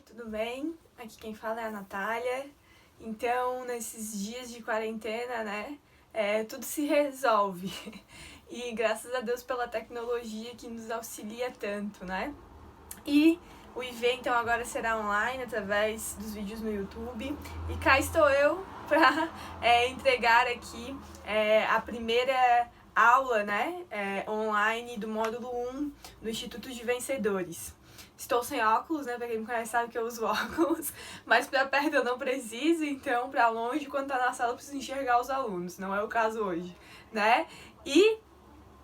tudo bem? Aqui quem fala é a Natália. Então, nesses dias de quarentena, né, tudo se resolve. E graças a Deus pela tecnologia que nos auxilia tanto, né? E o IV, então, agora será online através dos vídeos no YouTube. E cá estou eu para entregar aqui a primeira aula, né, online do módulo 1 do Instituto de Vencedores. Estou sem óculos, né? Pra quem me conhece sabe que eu uso óculos, mas pra perto eu não preciso, então pra longe, quando tá na sala, eu preciso enxergar os alunos. Não é o caso hoje, né? E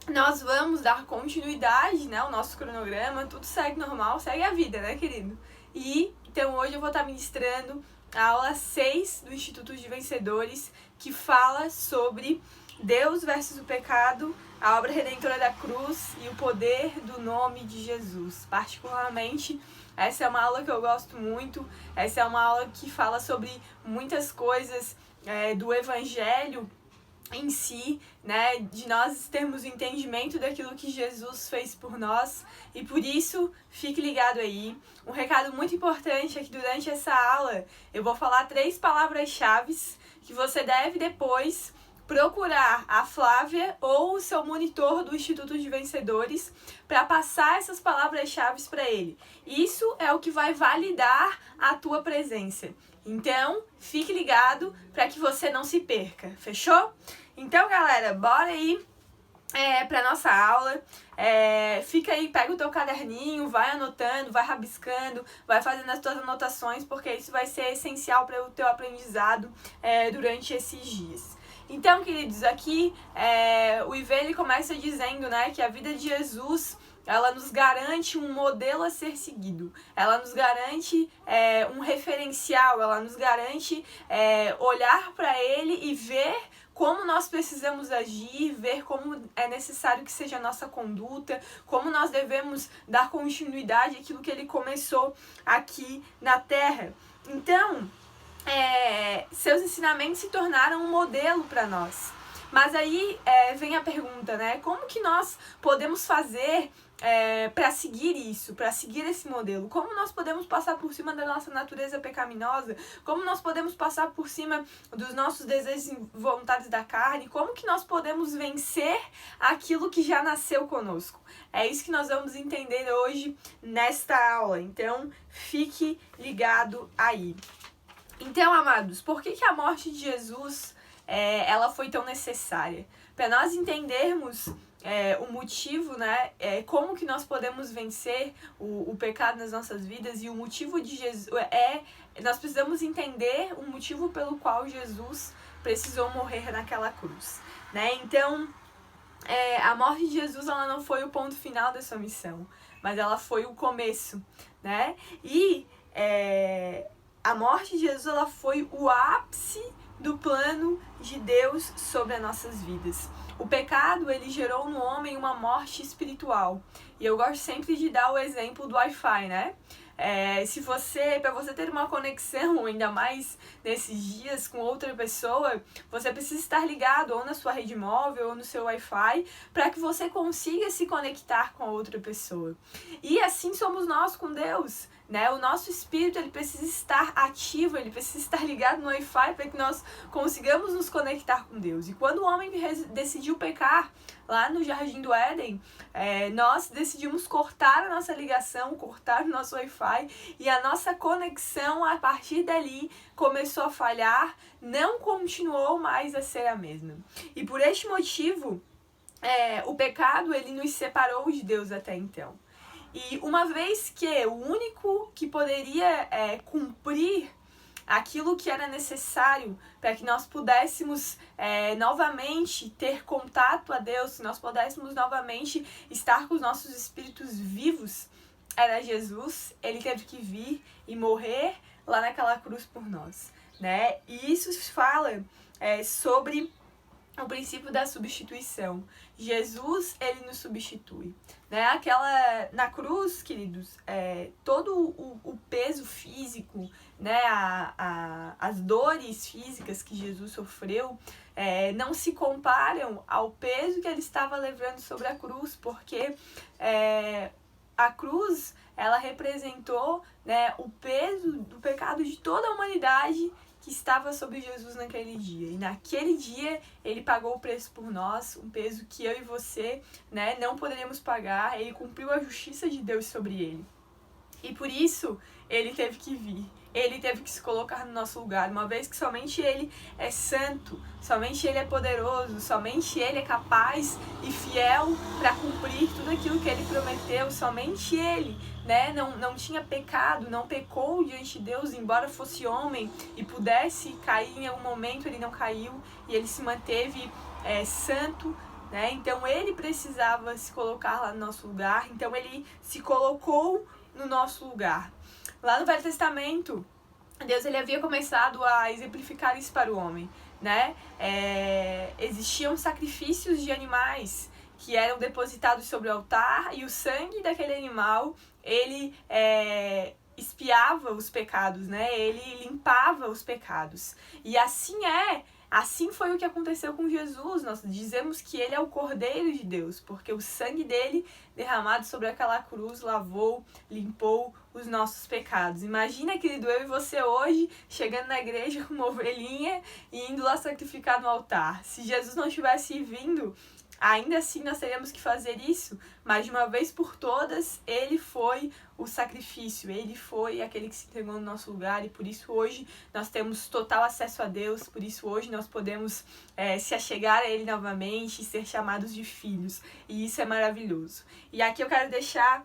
nós vamos dar continuidade, né? O nosso cronograma, tudo segue normal, segue a vida, né, querido? E então hoje eu vou estar ministrando a aula 6 do Instituto de Vencedores, que fala sobre Deus versus o pecado, a obra redentora da cruz e o poder do nome de Jesus. Particularmente, essa é uma aula que eu gosto muito, essa é uma aula que fala sobre muitas coisas do Evangelho em si, né, de nós termos o entendimento daquilo que Jesus fez por nós, e por isso, fique ligado aí. Um recado muito importante é que durante essa aula eu vou falar 3 palavras-chave que você deve depois procurar a Flávia ou o seu monitor do Instituto de Vencedores para passar essas palavras-chave para ele. Isso é o que vai validar a tua presença. Então, fique ligado para que você não se perca, fechou? Então, galera, bora aí para nossa aula. Fica aí, pega o teu caderninho, vai anotando, vai rabiscando, vai fazendo as tuas anotações, porque isso vai ser essencial para o teu aprendizado durante esses dias. Então, queridos, aqui o IV ele começa dizendo, né, que a vida de Jesus, ela nos garante um modelo a ser seguido, ela nos garante um referencial, ela nos garante olhar para ele e ver como nós precisamos agir, ver como é necessário que seja a nossa conduta, como nós devemos dar continuidade àquilo que ele começou aqui na Terra. Então, seus ensinamentos se tornaram um modelo para nós. Mas aí vem a pergunta, né? Como que nós podemos fazer para seguir isso, para seguir esse modelo? Como nós podemos passar por cima da nossa natureza pecaminosa? Como nós podemos passar por cima dos nossos desejos e vontades da carne? Como que nós podemos vencer aquilo que já nasceu conosco? É isso que nós vamos entender hoje nesta aula. Então, fique ligado aí. Então, amados, por que a morte de Jesus ela foi tão necessária? Para nós entendermos o motivo, né, como que nós podemos vencer o pecado nas nossas vidas, e o motivo de Jesus nós precisamos entender o motivo pelo qual Jesus precisou morrer naquela cruz, né? Então, a morte de Jesus ela não foi o ponto final da sua missão, mas ela foi o começo, né? E a morte de Jesus ela foi o ápice do plano de Deus sobre as nossas vidas. O pecado ele gerou no homem uma morte espiritual. E eu gosto sempre de dar o exemplo do Wi-Fi, né? Para você ter uma conexão, ainda mais nesses dias, com outra pessoa, você precisa estar ligado ou na sua rede móvel ou no seu Wi-Fi para que você consiga se conectar com a outra pessoa. E assim somos nós com Deus, né? O nosso espírito ele precisa estar ativo, ele precisa estar ligado no Wi-Fi para que nós consigamos nos conectar com Deus. E quando o homem decidiu pecar lá no Jardim do Éden, nós decidimos cortar a nossa ligação, cortar o nosso Wi-Fi, e a nossa conexão a partir dali começou a falhar, não continuou mais a ser a mesma. E por este motivo, o pecado ele nos separou de Deus até então. E uma vez que o único que poderia cumprir aquilo que era necessário para que nós pudéssemos novamente ter contato a Deus, que nós pudéssemos novamente estar com os nossos espíritos vivos, era Jesus. Ele teve que vir e morrer lá naquela cruz por nós, né? E isso fala sobre o princípio da substituição. Jesus, ele nos substitui, né? Na cruz, queridos, todo o peso físico, né? As dores físicas que Jesus sofreu não se comparam ao peso que ele estava levando sobre a cruz, porque a cruz, ela representou, né, o peso do pecado de toda a humanidade que estava sobre Jesus naquele dia. E naquele dia ele pagou o preço por nós, um peso que eu e você, né, não poderíamos pagar. Ele cumpriu a justiça de Deus sobre ele. E por isso ele teve que vir. Ele teve que se colocar no nosso lugar, uma vez que somente Ele é santo, somente Ele é poderoso, somente Ele é capaz e fiel para cumprir tudo aquilo que Ele prometeu, somente Ele, né, não tinha pecado, não pecou diante de Deus, embora fosse homem e pudesse cair em algum momento, Ele não caiu e Ele se manteve santo, né? Então Ele precisava se colocar lá no nosso lugar, então Ele se colocou no nosso lugar. Lá no Velho Testamento, Deus ele havia começado a exemplificar isso para o homem, né? Existiam sacrifícios de animais que eram depositados sobre o altar e o sangue daquele animal, ele expiava os pecados, né? Ele limpava os pecados. E assim foi o que aconteceu com Jesus. Nós dizemos que ele é o Cordeiro de Deus, porque o sangue dele derramado sobre aquela cruz lavou, limpou os nossos pecados. Imagina, querido, eu e você hoje chegando na igreja com uma ovelhinha e indo lá sacrificar no altar. Se Jesus não tivesse vindo, ainda assim nós teríamos que fazer isso, mas de uma vez por todas, ele foi o sacrifício, ele foi aquele que se entregou no nosso lugar e por isso hoje nós temos total acesso a Deus, por isso hoje nós podemos se achegar a Ele novamente e ser chamados de filhos, e isso é maravilhoso. E aqui eu quero deixar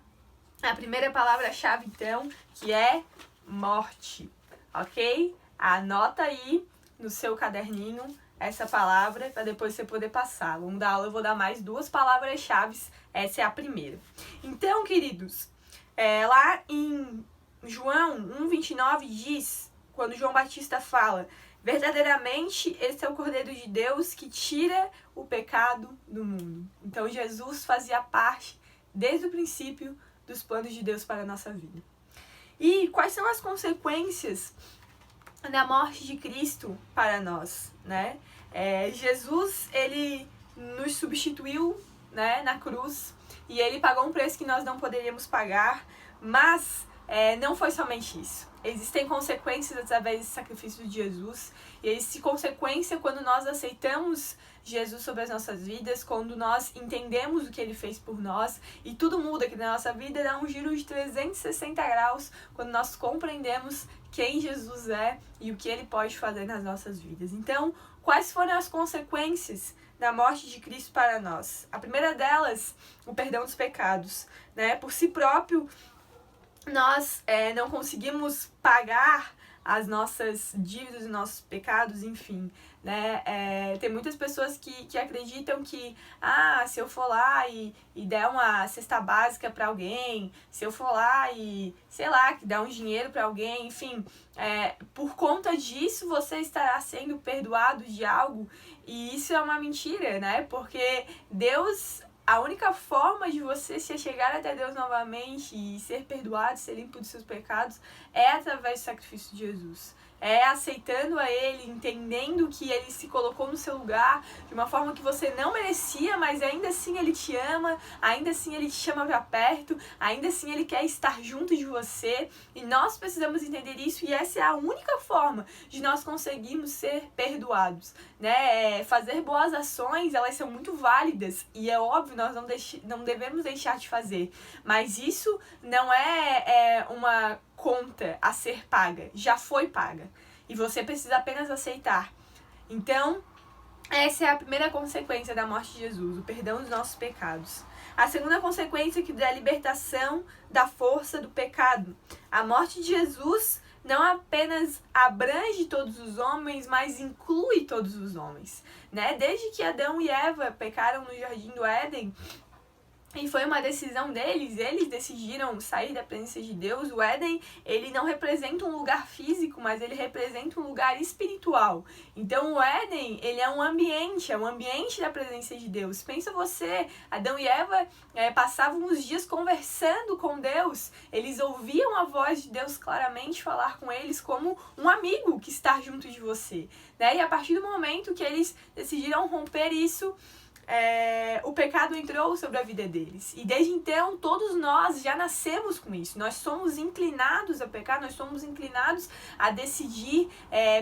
a primeira palavra-chave então, que é morte, ok? Anota aí no seu caderninho essa palavra para depois você poder passar. Ao longo da aula eu vou dar mais 2 palavras-chave, essa é a primeira. Então, queridos, lá em João 1,29 diz, quando João Batista fala, verdadeiramente esse é o Cordeiro de Deus que tira o pecado do mundo. Então Jesus fazia parte, desde o princípio, dos planos de Deus para a nossa vida. E quais são as consequências da morte de Cristo para nós, né? Jesus, ele nos substituiu, né, na cruz e ele pagou um preço que nós não poderíamos pagar, mas não foi somente isso. Existem consequências através desse sacrifício de Jesus e existe consequência quando nós aceitamos Jesus sobre as nossas vidas, quando nós entendemos o que Ele fez por nós e tudo muda, que na nossa vida dá um giro de 360 graus quando nós compreendemos quem Jesus é e o que Ele pode fazer nas nossas vidas. Então, quais foram as consequências da morte de Cristo para nós? A primeira delas, o perdão dos pecados, né? Por si próprio, nós não conseguimos pagar as nossas dívidas, os nossos pecados, enfim, né? Tem muitas pessoas que acreditam que, se eu for lá e der uma cesta básica para alguém, se eu for lá e, sei lá, que dar um dinheiro para alguém, enfim, por conta disso você estará sendo perdoado de algo, e isso é uma mentira, né? Porque Deus... A única forma de você se chegar até Deus novamente e ser perdoado, ser limpo dos seus pecados, é através do sacrifício de Jesus. É aceitando a Ele, entendendo que Ele se colocou no seu lugar de uma forma que você não merecia, mas ainda assim Ele te ama, ainda assim Ele te chama para perto, ainda assim Ele quer estar junto de você. E nós precisamos entender isso, e essa é a única forma de nós conseguirmos ser perdoados, né? Fazer boas ações, elas são muito válidas e é óbvio, nós não devemos deixar de fazer. Mas isso não é uma conta a ser paga, já foi paga e você precisa apenas aceitar. Então, essa é a primeira consequência da morte de Jesus, o perdão dos nossos pecados. A segunda consequência é a libertação da força do pecado. A morte de Jesus não apenas abrange todos os homens, mas inclui todos os homens, né? Desde que Adão e Eva pecaram no Jardim do Éden, e foi uma decisão deles, eles decidiram sair da presença de Deus. O Éden, ele não representa um lugar físico, mas ele representa um lugar espiritual. Então o Éden, ele é um ambiente da presença de Deus. Pensa você, Adão e Eva passavam os dias conversando com Deus, eles ouviam a voz de Deus claramente falar com eles como um amigo que está junto de você, né? E a partir do momento que eles decidiram romper isso, o pecado entrou sobre a vida deles. E desde então, todos nós já nascemos com isso. Nós somos inclinados a pecar, nós somos inclinados a decidir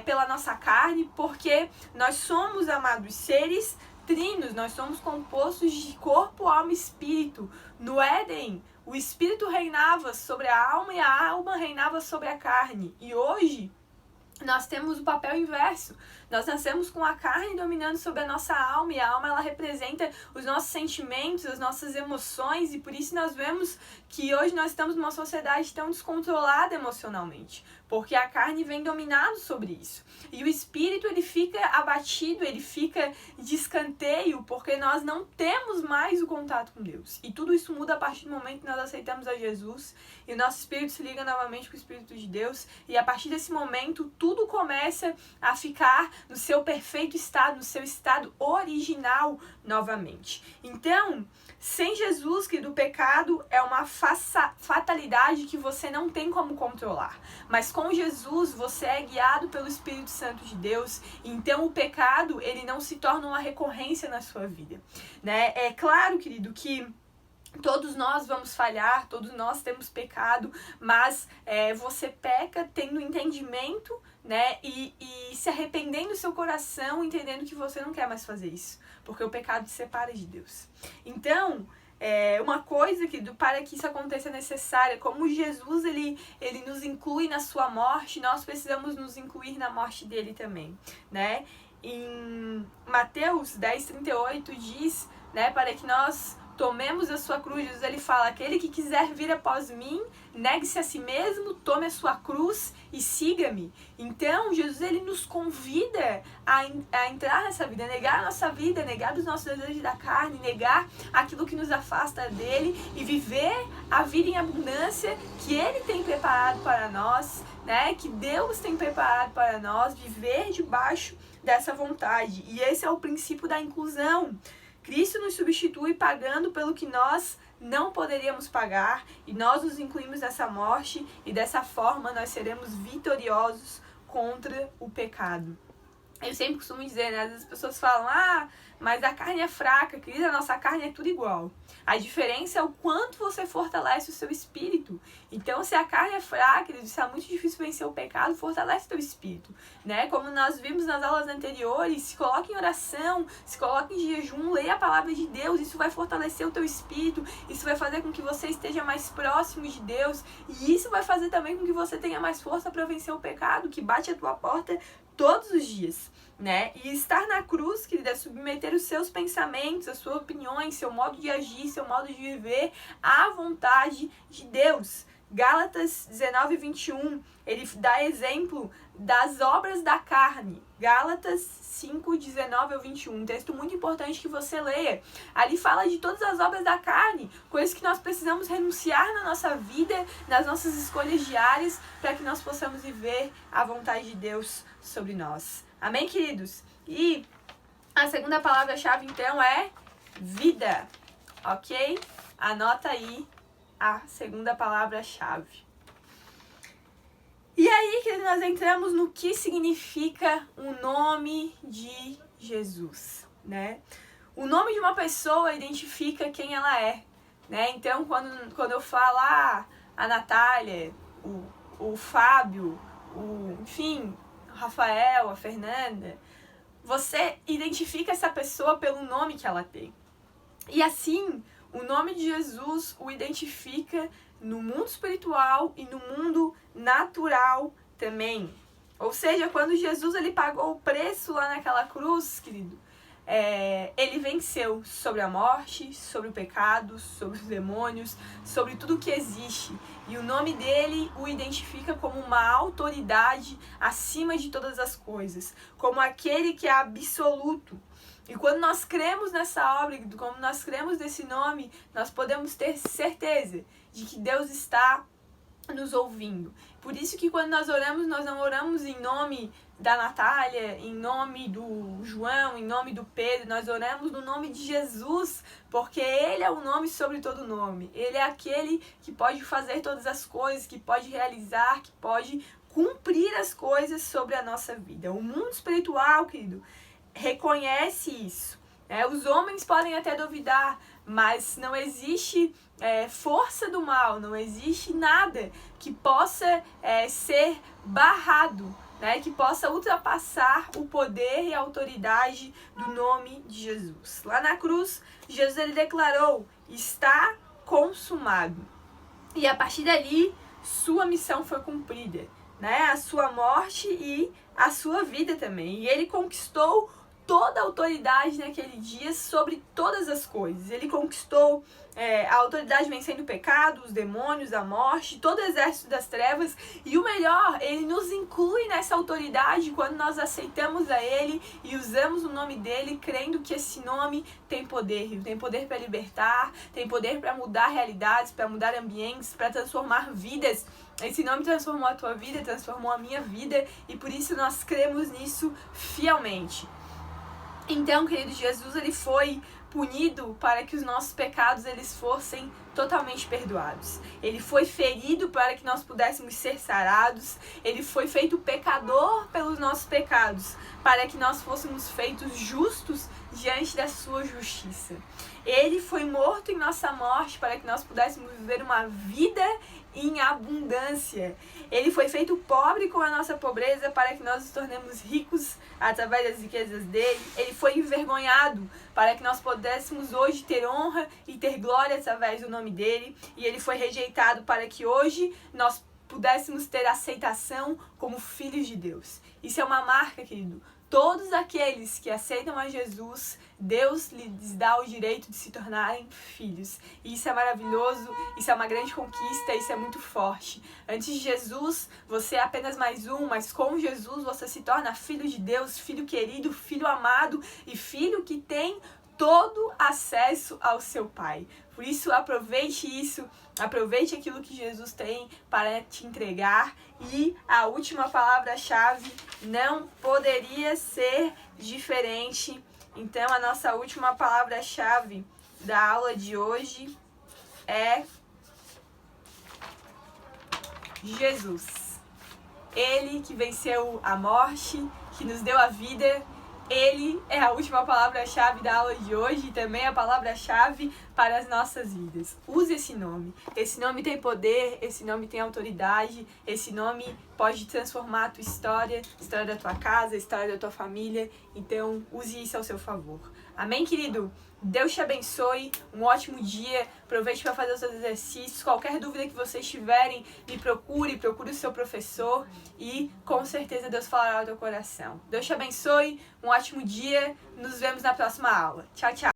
pela nossa carne, porque nós somos, amados, seres trinos, nós somos compostos de corpo, alma e espírito. No Éden, o espírito reinava sobre a alma e a alma reinava sobre a carne. E hoje, nós temos o papel inverso. Nós nascemos com a carne dominando sobre a nossa alma, e a alma, ela representa os nossos sentimentos, as nossas emoções, e por isso nós vemos que hoje nós estamos numa sociedade tão descontrolada emocionalmente, porque a carne vem dominando sobre isso. E o espírito, ele fica abatido, ele fica de escanteio, porque nós não temos mais o contato com Deus. E tudo isso muda a partir do momento que nós aceitamos a Jesus, e o nosso espírito se liga novamente com o Espírito de Deus, e a partir desse momento, tudo começa a ficar no seu perfeito estado, no seu estado original novamente. Então, sem Jesus, querido, o pecado é uma fatalidade que você não tem como controlar. Mas com Jesus, você é guiado pelo Espírito Santo de Deus. Então, o pecado, ele não se torna uma recorrência na sua vida, né? É claro, querido, que todos nós vamos falhar, todos nós temos pecado, mas você peca tendo entendimento, né? E se arrependendo do seu coração, entendendo que você não quer mais fazer isso, porque o pecado te separa de Deus. Então, uma coisa que para que isso aconteça é necessária, como Jesus ele nos inclui na sua morte, nós precisamos nos incluir na morte dele também, né? Em Mateus 10:38 diz, né, para que nós tomemos a sua cruz. Jesus, ele fala, aquele que quiser vir após mim, negue-se a si mesmo, tome a sua cruz e siga-me. Então, Jesus, ele nos convida a entrar nessa vida, negar a nossa vida, negar os nossos desejos da carne, negar aquilo que nos afasta dele e viver a vida em abundância que ele tem preparado para nós, né? Que Deus tem preparado para nós, viver debaixo dessa vontade. E esse é o princípio da inclusão. Cristo nos substitui pagando pelo que nós não poderíamos pagar, e nós nos incluímos nessa morte, e dessa forma nós seremos vitoriosos contra o pecado. Eu sempre costumo dizer, né? Às vezes as pessoas falam, mas a carne é fraca, querida, a nossa carne é tudo igual. A diferença é o quanto você fortalece o seu espírito. Então, se a carne é fraca, se é muito difícil vencer o pecado, fortalece o teu espírito, né? Como nós vimos nas aulas anteriores, se coloque em oração, se coloque em jejum, leia a palavra de Deus, isso vai fortalecer o teu espírito, isso vai fazer com que você esteja mais próximo de Deus, e isso vai fazer também com que você tenha mais força para vencer o pecado, que bate à tua porta todos os dias, né? E estar na cruz, querida, é submeter os seus pensamentos, as suas opiniões, seu modo de agir, seu modo de viver à vontade de Deus. Gálatas 19:21, ele dá exemplo das obras da carne. Gálatas 5:19-21, um texto muito importante que você leia. Ali fala de todas as obras da carne, coisas que nós precisamos renunciar na nossa vida, nas nossas escolhas diárias, para que nós possamos viver a vontade de Deus sobre nós. Amém, queridos? E a segunda palavra-chave, então, é vida, ok? Anota aí a segunda palavra-chave. E aí que nós entramos no que significa o nome de Jesus, né? O nome de uma pessoa identifica quem ela é, né? Então, quando eu falo a Natália, o Fábio, enfim, o Rafael, a Fernanda, você identifica essa pessoa pelo nome que ela tem. E assim, o nome de Jesus o identifica no mundo espiritual e no mundo natural também. Ou seja, quando Jesus ele pagou o preço lá naquela cruz, querido, ele venceu sobre a morte, sobre o pecado, sobre os demônios, sobre tudo que existe. E o nome dele o identifica como uma autoridade acima de todas as coisas, como aquele que é absoluto. E quando nós cremos nessa obra, quando nós cremos nesse nome, nós podemos ter certeza de que Deus está nos ouvindo. Por isso que quando nós oramos, nós não oramos em nome da Natália, em nome do João, em nome do Pedro, nós oramos no nome de Jesus, porque Ele é o nome sobre todo nome. Ele é aquele que pode fazer todas as coisas, que pode realizar, que pode cumprir as coisas sobre a nossa vida. O mundo espiritual, querido, reconhece isso. Os homens podem até duvidar, mas não existe força do mal, não existe nada que possa ser barrado, que possa ultrapassar o poder e a autoridade do nome de Jesus. Lá na cruz, Jesus ele declarou: está consumado. E a partir dali, sua missão foi cumprida, a sua morte e a sua vida também. E ele conquistou toda a autoridade naquele dia sobre todas as coisas. Ele conquistou a autoridade vencendo o pecado, os demônios, a morte, todo o exército das trevas. E o melhor, ele nos inclui nessa autoridade quando nós aceitamos a ele e usamos o nome dele, crendo que esse nome tem poder. Tem poder para libertar, tem poder para mudar realidades, para mudar ambientes, para transformar vidas. Esse nome transformou a tua vida, transformou a minha vida, e por isso nós cremos nisso fielmente. Então, querido, Jesus ele foi punido para que os nossos pecados eles fossem totalmente perdoados. Ele foi ferido para que nós pudéssemos ser sarados. Ele foi feito pecador pelos nossos pecados, para que nós fôssemos feitos justos diante da sua justiça. Ele foi morto em nossa morte para que nós pudéssemos viver uma vida em abundância. Ele foi feito pobre com a nossa pobreza para que nós nos tornemos ricos através das riquezas dele. Ele foi envergonhado para que nós pudéssemos hoje ter honra e ter glória através do nome dele. E ele foi rejeitado para que hoje nós pudéssemos ter aceitação como filhos de Deus. Isso é uma marca, querido. Todos aqueles que aceitam a Jesus, Deus lhes dá o direito de se tornarem filhos. E isso é maravilhoso, isso é uma grande conquista, isso é muito forte. Antes de Jesus, você é apenas mais um, mas com Jesus você se torna filho de Deus, filho querido, filho amado e filho que tem todo acesso ao seu Pai. Por isso, aproveite isso, aproveite aquilo que Jesus tem para te entregar. E a última palavra-chave não poderia ser diferente. Então, a nossa última palavra-chave da aula de hoje é Jesus. Ele que venceu a morte, que nos deu a vida. Ele é a última palavra-chave da aula de hoje e também a palavra-chave para as nossas vidas. Use esse nome. Esse nome tem poder, esse nome tem autoridade, esse nome pode transformar a tua história, a história da tua casa, a história da tua família. Então, use isso ao seu favor. Amém, querido? Deus te abençoe, um ótimo dia, aproveite para fazer os seus exercícios. Qualquer dúvida que vocês tiverem, me procure o seu professor e com certeza Deus falará ao teu coração. Deus te abençoe, um ótimo dia, nos vemos na próxima aula. Tchau, tchau!